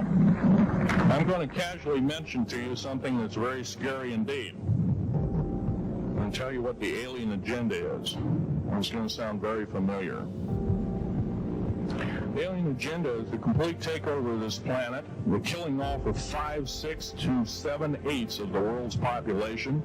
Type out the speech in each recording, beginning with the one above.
Now, I'm going to casually mention to you something that's very scary indeed. I'm going to tell you what the alien agenda is. It's going to sound very familiar. The alien agenda is the complete takeover of this planet, the killing off of 5, 6 to 7 eighths of the world's population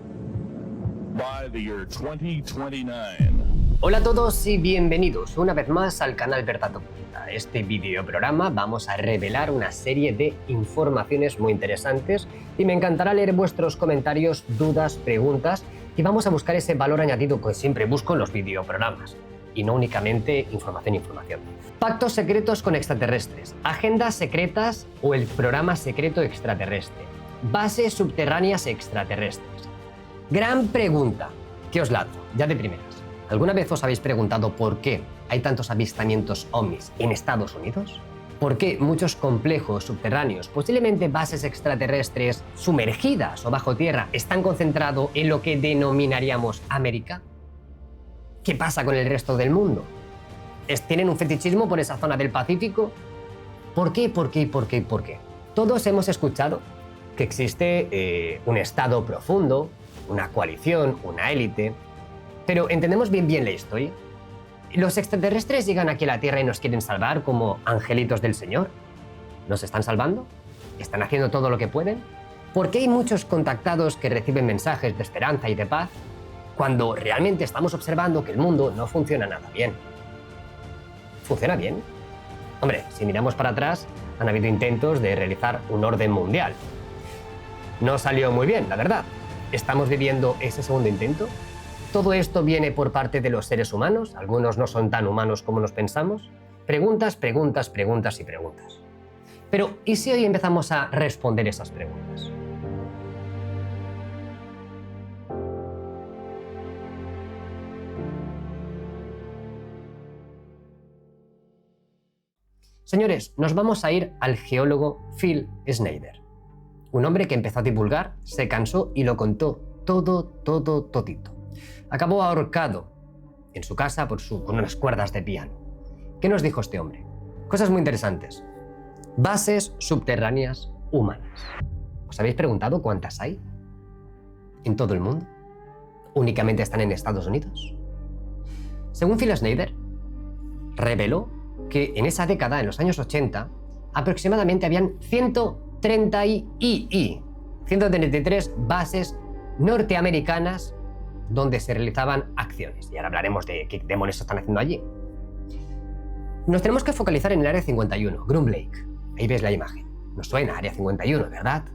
by the year 2029. Hola a todos y bienvenidos una vez más al canal Bertato. En este videoprograma vamos a revelar una serie de informaciones muy interesantes y me encantará leer vuestros comentarios, dudas, preguntas y vamos a buscar ese valor añadido que siempre busco en los videoprogramas y no únicamente información. Pactos secretos con extraterrestres, agendas secretas o el programa secreto extraterrestre, bases subterráneas extraterrestres. Gran pregunta que os lanzo ya de primeras. ¿Alguna vez os habéis preguntado por qué hay tantos avistamientos ovnis en Estados Unidos? ¿Por qué muchos complejos subterráneos, posiblemente bases extraterrestres sumergidas o bajo tierra, están concentrados en lo que denominaríamos América? ¿Qué pasa con el resto del mundo? ¿Tienen un fetichismo por esa zona del Pacífico? ¿Por qué? Todos hemos escuchado que existe un estado profundo, una coalición, una élite. Pero ¿entendemos bien la historia? ¿Los extraterrestres llegan aquí a la Tierra y nos quieren salvar como angelitos del Señor? ¿Nos están salvando? ¿Están haciendo todo lo que pueden? ¿Por qué hay muchos contactados que reciben mensajes de esperanza y de paz cuando realmente estamos observando que el mundo no funciona nada bien? ¿Funciona bien? Hombre, si miramos para atrás, han habido intentos de realizar un orden mundial. No salió muy bien, la verdad. ¿Estamos viviendo ese segundo intento? ¿Todo esto viene por parte de los seres humanos? ¿Algunos no son tan humanos como nos pensamos? Preguntas. Pero, ¿y si hoy empezamos a responder esas preguntas? Señores, nos vamos a ir al geólogo Phil Schneider. Un hombre que empezó a divulgar, se cansó y lo contó todito. Acabó ahorcado en su casa con unas cuerdas de piano. ¿Qué nos dijo este hombre? Cosas muy interesantes. Bases subterráneas humanas. ¿Os habéis preguntado cuántas hay en todo el mundo? ¿Únicamente están en Estados Unidos? Según Phil Schneider, reveló que en esa década, en los años 80, aproximadamente habían 133 bases norteamericanas donde se realizaban acciones. Y ahora hablaremos de qué demonios están haciendo allí. Nos tenemos que focalizar en el Área 51, Groom Lake. Ahí ves la imagen. Nos suena Área 51, ¿verdad?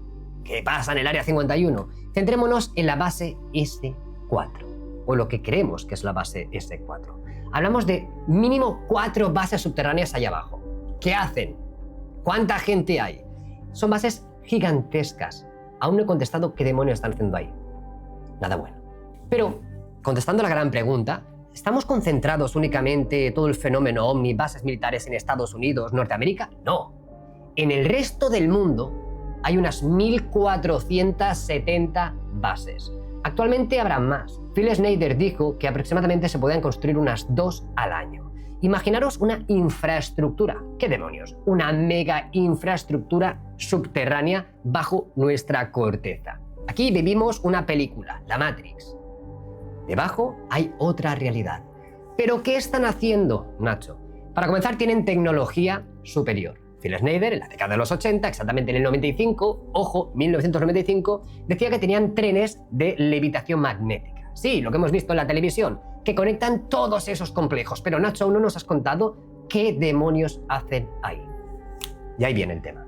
¿Qué pasa en el Área 51? Centrémonos en la base S4, o lo que creemos que es la base S4. Hablamos de mínimo 4 bases subterráneas allá abajo. ¿Qué hacen? ¿Cuánta gente hay? Son bases gigantescas. Aún no he contestado qué demonios están haciendo ahí. Nada bueno. Pero, contestando la gran pregunta, ¿estamos concentrados únicamente todo el fenómeno ovni, bases militares en Estados Unidos, Norteamérica? No. En el resto del mundo hay unas 1.470 bases. Actualmente habrá más. Phil Schneider dijo que aproximadamente se podían construir unas 2 al año. Imaginaros una infraestructura. ¿Qué demonios? Una mega infraestructura subterránea bajo nuestra corteza. Aquí vivimos una película, la Matrix. Debajo hay otra realidad. ¿Pero qué están haciendo, Nacho? Para comenzar, tienen tecnología superior. Phil Schneider, en la década de los 80, exactamente en el 95, ojo, 1995, decía que tenían trenes de levitación magnética. Sí, lo que hemos visto en la televisión, que conectan todos esos complejos. Pero Nacho, aún no nos has contado qué demonios hacen ahí. Y ahí viene el tema.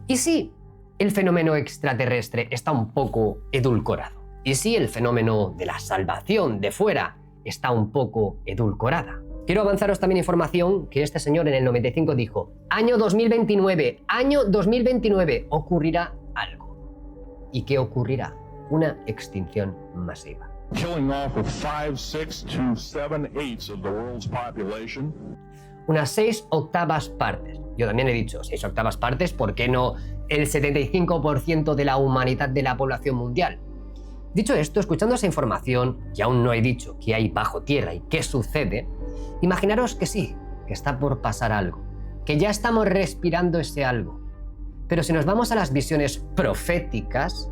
¿Y si el fenómeno extraterrestre está un poco edulcorado? ¿Y si el fenómeno de la salvación de fuera está un poco edulcorada? Quiero avanzaros también información que este señor en el 95 dijo: año 2029, ocurrirá algo. ¿Y qué ocurrirá? Una extinción masiva. Killing off of 5, 6 to 7 eighths of the world's population. Unas 6 octavas partes. Yo también he dicho 6 octavas partes, ¿por qué no el 75% de la humanidad de la población mundial? Dicho esto, escuchando esa información, y aún no he dicho qué hay bajo tierra y qué sucede, imaginaros que sí, que está por pasar algo, que ya estamos respirando ese algo. Pero si nos vamos a las visiones proféticas,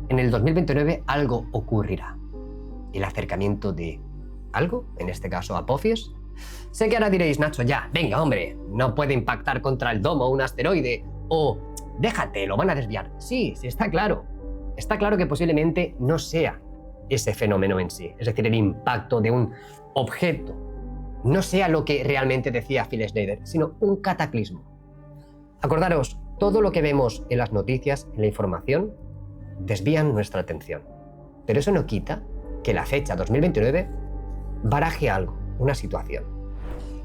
en el 2029 algo ocurrirá. El acercamiento de algo, en este caso Apophis. Sé que ahora diréis, Nacho, ya, venga, hombre, no puede impactar contra el domo un asteroide, o déjate, lo van a desviar. Sí, está claro. Está claro que posiblemente no sea ese fenómeno en sí, es decir, el impacto de un objeto, no sea lo que realmente decía Phil Schneider, sino un cataclismo. Acordaros, todo lo que vemos en las noticias, en la información, desvían nuestra atención. Pero eso no quita que la fecha 2029 baraje algo, una situación.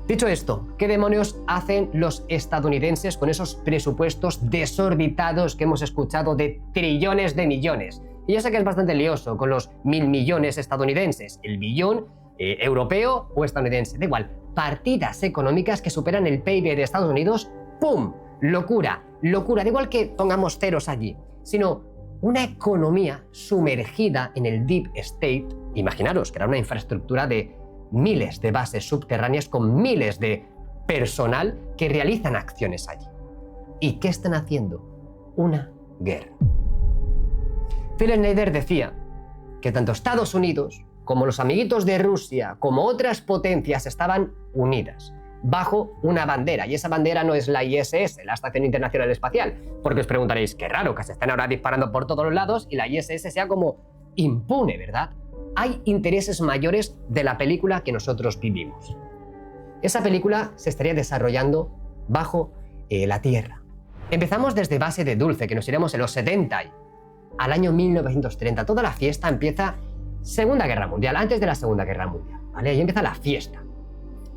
Dicho esto, ¿qué demonios hacen los estadounidenses con esos presupuestos desorbitados que hemos escuchado de trillones de millones? Y ya sé que es bastante lioso con los 1.000 millones estadounidenses, el billón europeo o estadounidense, da igual, partidas económicas que superan el PIB de Estados Unidos, ¡pum! Locura, locura, da igual que pongamos ceros allí, sino una economía sumergida en el Deep State. Imaginaros que era una infraestructura de miles de bases subterráneas con miles de personal que realizan acciones allí. ¿Y qué están haciendo? Una guerra. Phil Schneider decía que tanto Estados Unidos como los amiguitos de Rusia como otras potencias estaban unidas bajo una bandera, y esa bandera no es la ISS, la Estación Internacional Espacial, porque os preguntaréis, qué raro que se están ahora disparando por todos los lados y la ISS sea como impune, ¿verdad? Hay intereses mayores de la película que nosotros vivimos. Esa película se estaría desarrollando bajo la Tierra. Empezamos desde base de Dulce, que nos iremos en los 70 al año 1930. Toda la fiesta empieza Segunda Guerra Mundial, antes de la Segunda Guerra Mundial, ¿vale? Ahí empieza la fiesta.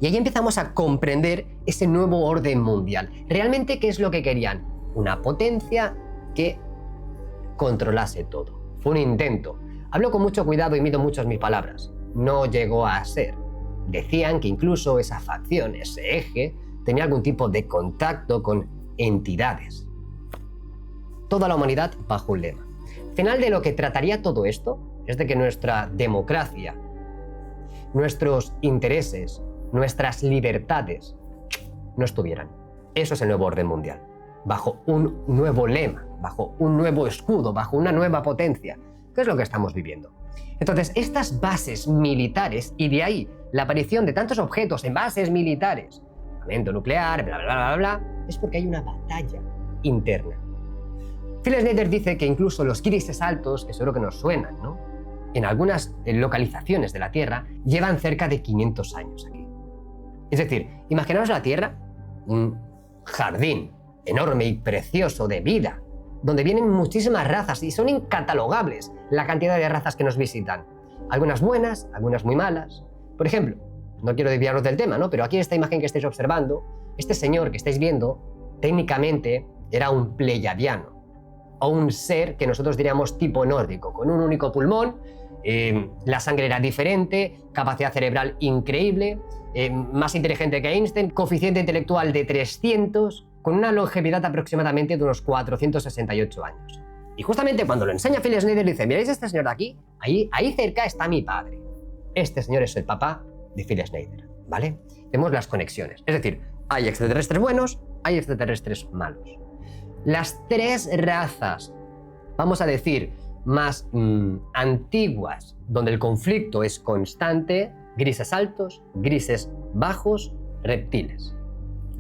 Y ahí empezamos a comprender ese nuevo orden mundial. Realmente, ¿qué es lo que querían? Una potencia que controlase todo. Fue un intento. Hablo con mucho cuidado y mido mucho mis palabras. No llegó a ser. Decían que incluso esa facción, ese eje, tenía algún tipo de contacto con entidades. Toda la humanidad bajo un lema. Al final de lo que trataría todo esto es de que nuestra democracia, nuestros intereses, nuestras libertades no estuvieran. Eso es el nuevo orden mundial. Bajo un nuevo lema, bajo un nuevo escudo, bajo una nueva potencia. ¿Qué es lo que estamos viviendo? Entonces, estas bases militares, y de ahí la aparición de tantos objetos en bases militares, armamento nuclear, bla, bla, bla, bla, bla, es porque hay una batalla interna. Phil Schneider dice que incluso los grises altos, que seguro que nos suenan, ¿no? En algunas localizaciones de la Tierra, llevan cerca de 500 años aquí. Es decir, imaginaos la Tierra, un jardín enorme y precioso de vida, donde vienen muchísimas razas y son incatalogables la cantidad de razas que nos visitan. Algunas buenas, algunas muy malas. Por ejemplo, no quiero desviaros del tema, ¿no? Pero aquí en esta imagen que estáis observando, este señor que estáis viendo, técnicamente era un pleiadiano, o un ser que nosotros diríamos tipo nórdico, con un único pulmón, la sangre era diferente, capacidad cerebral increíble, más inteligente que Einstein, coeficiente intelectual de 300, con una longevidad aproximadamente de unos 468 años. Y justamente cuando lo enseña Phil Schneider, dice, ¿miráis a este señor de aquí? Ahí cerca está mi padre. Este señor es el papá de Phil Schneider, ¿vale? Vemos las conexiones. Es decir, hay extraterrestres buenos, hay extraterrestres malos. Las tres razas, vamos a decir, más antiguas, donde el conflicto es constante, grises altos, grises bajos, reptiles.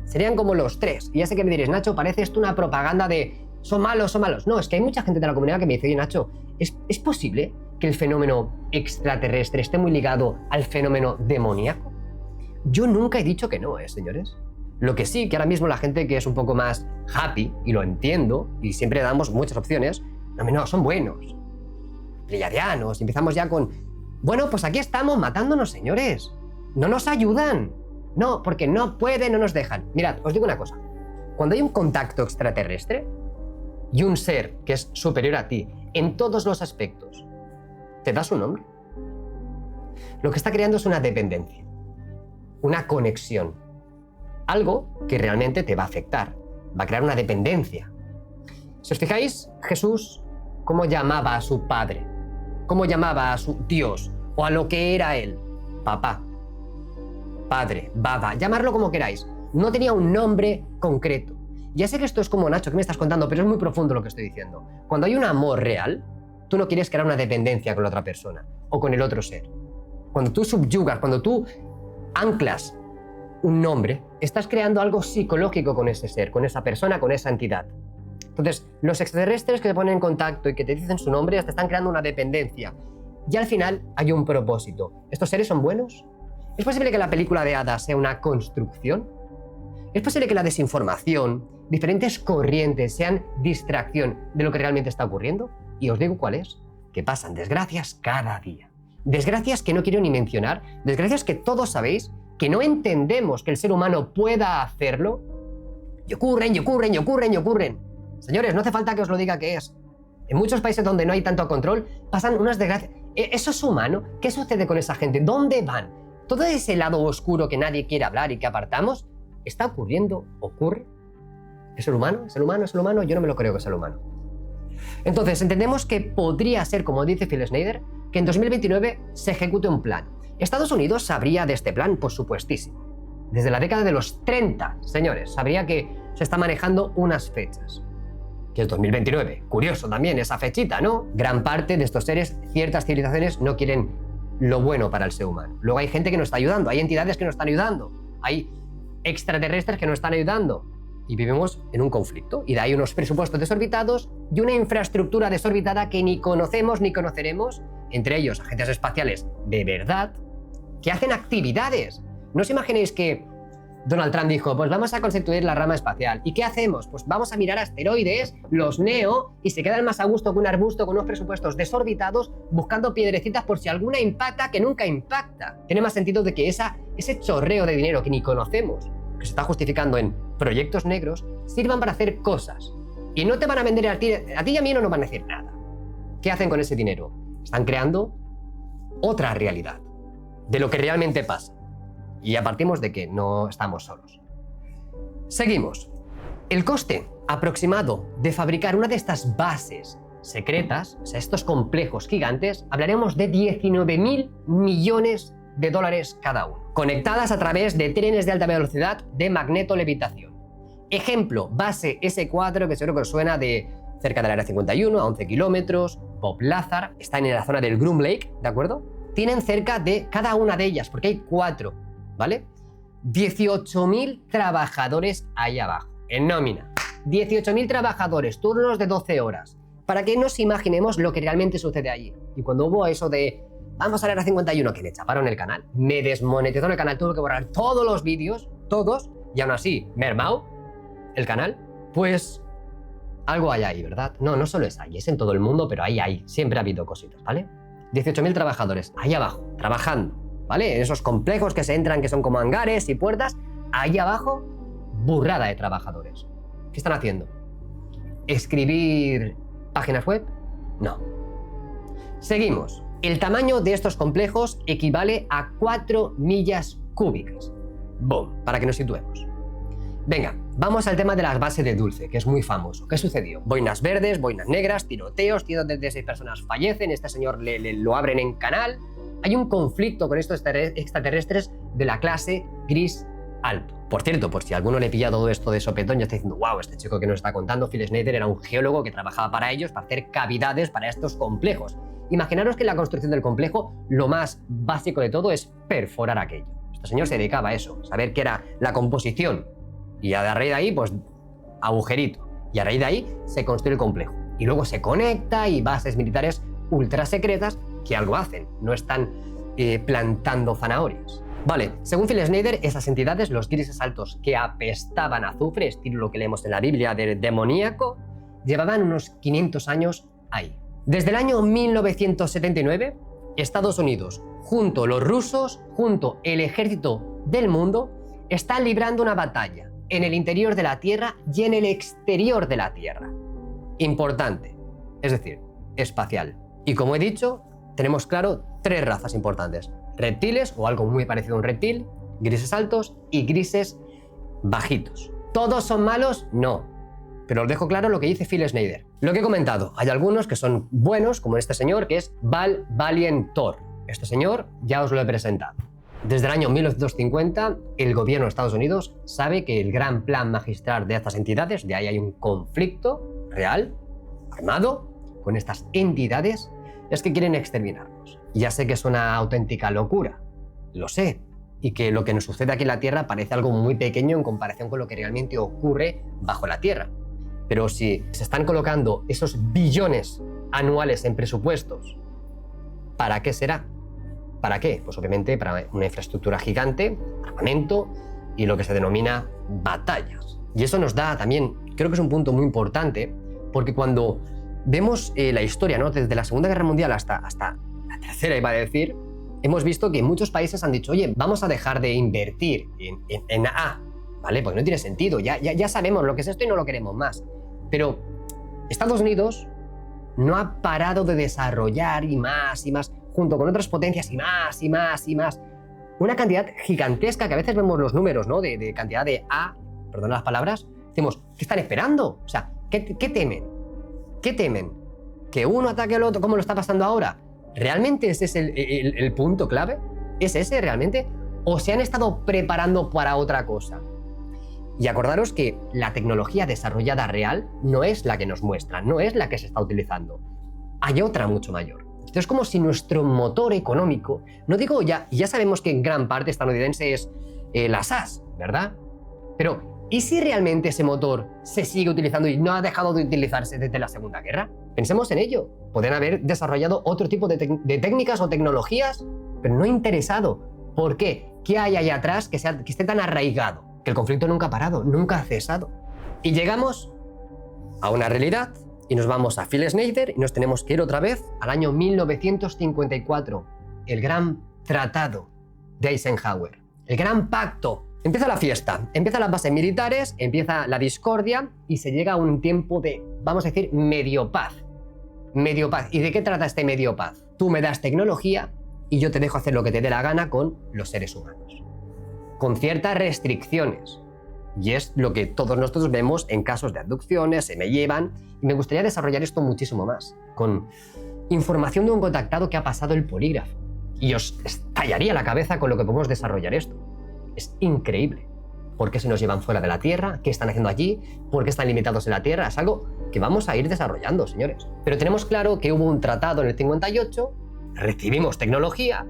Serían como los tres. Y ya sé que me diréis, Nacho, parece esto una propaganda de son malos, son malos. No, es que hay mucha gente de la comunidad que me dice, oye, Nacho, ¿es posible que el fenómeno extraterrestre esté muy ligado al fenómeno demoníaco? Yo nunca he dicho que no, señores. Lo que sí, que ahora mismo la gente que es un poco más happy, y lo entiendo, y siempre damos muchas opciones, no, son buenos, pleiadianos, y empezamos ya con, bueno, pues aquí estamos matándonos, señores, no nos ayudan, no, porque no pueden, no nos dejan. Mirad, os digo una cosa, cuando hay un contacto extraterrestre y un ser que es superior a ti en todos los aspectos, te da su nombre. Lo que está creando es una dependencia, una conexión, algo que realmente te va a afectar, va a crear una dependencia. Si os fijáis, Jesús, ¿cómo llamaba a su padre? ¿Cómo llamaba a su Dios? O a lo que era él. Papá, padre, baba, llamarlo como queráis. No tenía un nombre concreto. Ya sé que esto es como, Nacho, ¿qué me estás contando? Pero es muy profundo lo que estoy diciendo. Cuando hay un amor real, tú no quieres crear una dependencia con la otra persona o con el otro ser. Cuando tú subyugas, cuando tú anclas un nombre, estás creando algo psicológico con ese ser, con esa persona, con esa entidad. Entonces, los extraterrestres que te ponen en contacto y que te dicen su nombre te están creando una dependencia. Y al final hay un propósito. ¿Estos seres son buenos? ¿Es posible que la película de hadas sea una construcción? ¿Es posible que la desinformación, diferentes corrientes sean distracción de lo que realmente está ocurriendo? Y os digo cuál es. Que pasan desgracias cada día. Desgracias que no quiero ni mencionar, desgracias que todos sabéis, que no entendemos que el ser humano pueda hacerlo. Y ocurren, y ocurren, y ocurren, y ocurren. Señores, no hace falta que os lo diga qué es. En muchos países donde no hay tanto control, pasan unas desgracias. ¿Eso es humano? ¿Qué sucede con esa gente? ¿Dónde van? Todo ese lado oscuro que nadie quiere hablar y que apartamos, ¿está ocurriendo? ¿Ocurre? ¿Es el humano? ¿Es el humano? ¿Es el humano? Yo no me lo creo que sea el humano. Entonces, entendemos que podría ser, como dice Phil Schneider, que en 2029 se ejecute un plan. Estados Unidos sabría de este plan, por supuestísimo. Desde la década de los 30, señores, sabría que se está manejando unas fechas. Que es 2029. Curioso también esa fechita, ¿no? Gran parte de estos seres, ciertas civilizaciones, no quieren lo bueno para el ser humano. Luego hay gente que nos está ayudando, hay entidades que nos están ayudando, hay extraterrestres que nos están ayudando. Y vivimos en un conflicto. Y de ahí unos presupuestos desorbitados y una infraestructura desorbitada que ni conocemos ni conoceremos, entre ellos agentes espaciales de verdad, que hacen actividades. No os imaginéis que Donald Trump dijo, pues vamos a constituir la rama espacial. ¿Y qué hacemos? Pues vamos a mirar asteroides, los NEO, y se quedan más a gusto que un arbusto con unos presupuestos desorbitados, buscando piedrecitas por si alguna impacta que nunca impacta. Tiene más sentido de que ese chorreo de dinero que ni conocemos, que se está justificando en proyectos negros, sirvan para hacer cosas. Y no te van a vender a ti y a mí no nos van a decir nada. ¿Qué hacen con ese dinero? Están creando otra realidad de lo que realmente pasa. Y ya partimos de que no estamos solos. Seguimos. El coste aproximado de fabricar una de estas bases secretas, o sea, estos complejos gigantes, hablaremos de 19.000 millones de dólares cada uno, conectadas a través de trenes de alta velocidad de magnetolevitación. Ejemplo, base S4, que seguro que os suena, de cerca del área 51, a 11 kilómetros. Bob Lazar, están en la zona del Groom Lake, ¿de acuerdo? Tienen cerca de cada una de ellas, porque hay 4, ¿vale? 18.000 trabajadores ahí abajo, en nómina. 18.000 trabajadores, turnos de 12 horas. Para que nos imaginemos lo que realmente sucede allí. Y cuando hubo eso de vamos a la área 51, que me chaparon el canal, me desmonetizaron el canal, tuve que borrar todos los vídeos, todos, y aún así, mermao el canal, pues algo hay ahí, ¿verdad? No, no solo es ahí, es en todo el mundo, pero ahí siempre ha habido cositas, ¿vale? 18.000 trabajadores, ahí abajo, trabajando, ¿vale? En esos complejos que se entran, que son como hangares y puertas, ahí abajo, burrada de trabajadores. ¿Qué están haciendo? ¿Escribir páginas web? No. Seguimos. El tamaño de estos complejos equivale a 4 millas cúbicas. ¡Boom! Para que nos situemos. Venga, vamos al tema de las bases de Dulce, que es muy famoso. ¿Qué sucedió? Boinas verdes, boinas negras, tiroteos, tíos de 6 personas fallecen, este señor lo abren en canal. Hay un conflicto con estos extraterrestres de la clase gris alto. Por cierto, por si a alguno le pilla todo esto de sopetón, ya está diciendo, wow, este chico que nos está contando, Phil Schneider, era un geólogo que trabajaba para ellos, para hacer cavidades para estos complejos. Imaginaros que en la construcción del complejo lo más básico de todo es perforar aquello. Este señor se dedicaba a eso, saber qué era la composición. Y a raíz de ahí, pues, agujerito. Y a raíz de ahí se construye el complejo. Y luego se conecta y bases militares ultra secretas que algo hacen. No están plantando zanahorias. Vale, según Phil Schneider, esas entidades, los grises altos que apestaban a azufre, estilo lo que leemos en la Biblia del demoníaco, llevaban unos 500 años ahí. Desde el año 1979, Estados Unidos, junto los rusos, junto el ejército del mundo, están librando una batalla en el interior de la Tierra y en el exterior de la Tierra. Importante, es decir, espacial. Y como he dicho, tenemos claro 3 razas importantes. Reptiles, o algo muy parecido a un reptil, grises altos y grises bajitos. ¿Todos son malos? No. Pero os dejo claro lo que dice Phil Schneider. Lo que he comentado, hay algunos que son buenos, como este señor, que es Val Valientor. Este señor ya os lo he presentado. Desde el año 1950, el gobierno de Estados Unidos sabe que el gran plan magistral de estas entidades, de ahí hay un conflicto real, armado, con estas entidades, es que quieren exterminarnos. Ya sé que es una auténtica locura, lo sé, y que lo que nos sucede aquí en la Tierra parece algo muy pequeño en comparación con lo que realmente ocurre bajo la Tierra. Pero si se están colocando esos billones anuales en presupuestos, ¿para qué será? ¿Para qué? Pues obviamente para una infraestructura gigante, armamento y lo que se denomina batallas. Y eso nos da también, creo que es un punto muy importante, porque cuando vemos la historia, ¿no? Desde la Segunda Guerra Mundial hasta la Tercera, iba a decir, hemos visto que muchos países han dicho, oye, vamos a dejar de invertir en A, ¿vale? Porque no tiene sentido, ya sabemos lo que es esto y no lo queremos más. Pero Estados Unidos no ha parado de desarrollar y más, junto con otras potencias y más. Una cantidad gigantesca que a veces vemos los números, ¿no? De cantidad de A, perdón las palabras, decimos, ¿qué están esperando? O sea, ¿qué temen? ¿Qué temen? ¿Que uno ataque al otro como lo está pasando ahora? ¿Realmente ese es el punto clave? ¿Es ese realmente? ¿O se han estado preparando para otra cosa? Y acordaros que la tecnología desarrollada real no es la que nos muestra, no es la que se está utilizando. Hay otra mucho mayor. Entonces es como si nuestro motor económico, no digo ya sabemos que en gran parte estadounidense es la SAS, ¿verdad? Pero ¿y si realmente ese motor se sigue utilizando y no ha dejado de utilizarse desde la Segunda Guerra? Pensemos en ello. Podrían haber desarrollado otro tipo de técnicas o tecnologías, pero no interesado. ¿Por qué? ¿Qué hay ahí atrás que esté tan arraigado? Que el conflicto nunca ha parado, nunca ha cesado. Y llegamos a una realidad y nos vamos a Phil Schneider y nos tenemos que ir otra vez al año 1954, el gran tratado de Eisenhower, el gran pacto. Empieza la fiesta, empiezan las bases militares, empieza la discordia y se llega a un tiempo de, vamos a decir, medio paz. Medio paz. ¿Y de qué trata este medio paz? Tú me das tecnología y yo te dejo hacer lo que te dé la gana con los seres humanos, con ciertas restricciones. Y es lo que todos nosotros vemos en casos de abducciones, se me llevan, y me gustaría desarrollar esto muchísimo más, con información de un contactado que ha pasado el polígrafo. Y os estallaría la cabeza con lo que podemos desarrollar esto. Es increíble. ¿Por qué se nos llevan fuera de la Tierra? ¿Qué están haciendo allí? ¿Por qué están limitados en la Tierra? Es algo que vamos a ir desarrollando, señores. Pero tenemos claro que hubo un tratado en el 58, recibimos tecnología,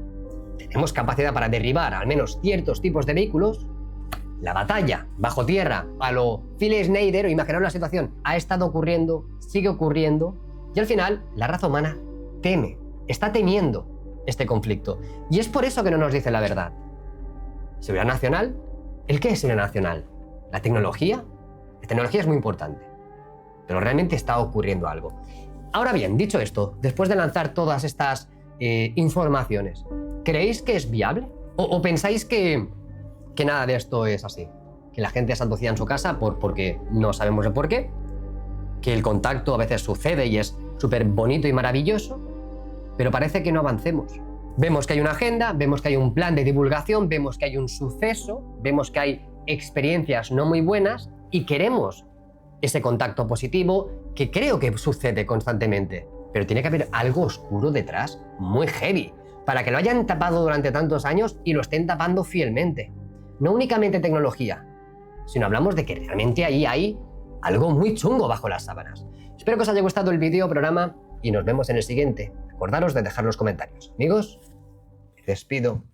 tenemos capacidad para derribar al menos ciertos tipos de vehículos. La batalla bajo tierra a lo Phil Schneider, o imaginaos la situación, ha estado ocurriendo, sigue ocurriendo, y al final la raza humana teme, está temiendo este conflicto. Y es por eso que no nos dice la verdad. ¿Seguridad nacional? ¿El qué es seguridad nacional? ¿La tecnología? La tecnología es muy importante, pero realmente está ocurriendo algo. Ahora bien, dicho esto, después de lanzar todas estas informaciones, ¿creéis que es viable? ¿O pensáis que nada de esto es así? Que la gente se abducía en su casa porque no sabemos el por qué, que el contacto a veces sucede y es súper bonito y maravilloso, pero parece que no avancemos. Vemos que hay una agenda, vemos que hay un plan de divulgación, vemos que hay un suceso, vemos que hay experiencias no muy buenas y queremos ese contacto positivo que creo que sucede constantemente. Pero tiene que haber algo oscuro detrás, muy heavy, para que lo hayan tapado durante tantos años y lo estén tapando fielmente. No únicamente tecnología, sino hablamos de que realmente ahí hay algo muy chungo bajo las sábanas. Espero que os haya gustado el vídeo programa y nos vemos en el siguiente. Acordaros de dejar los comentarios. Amigos, me despido.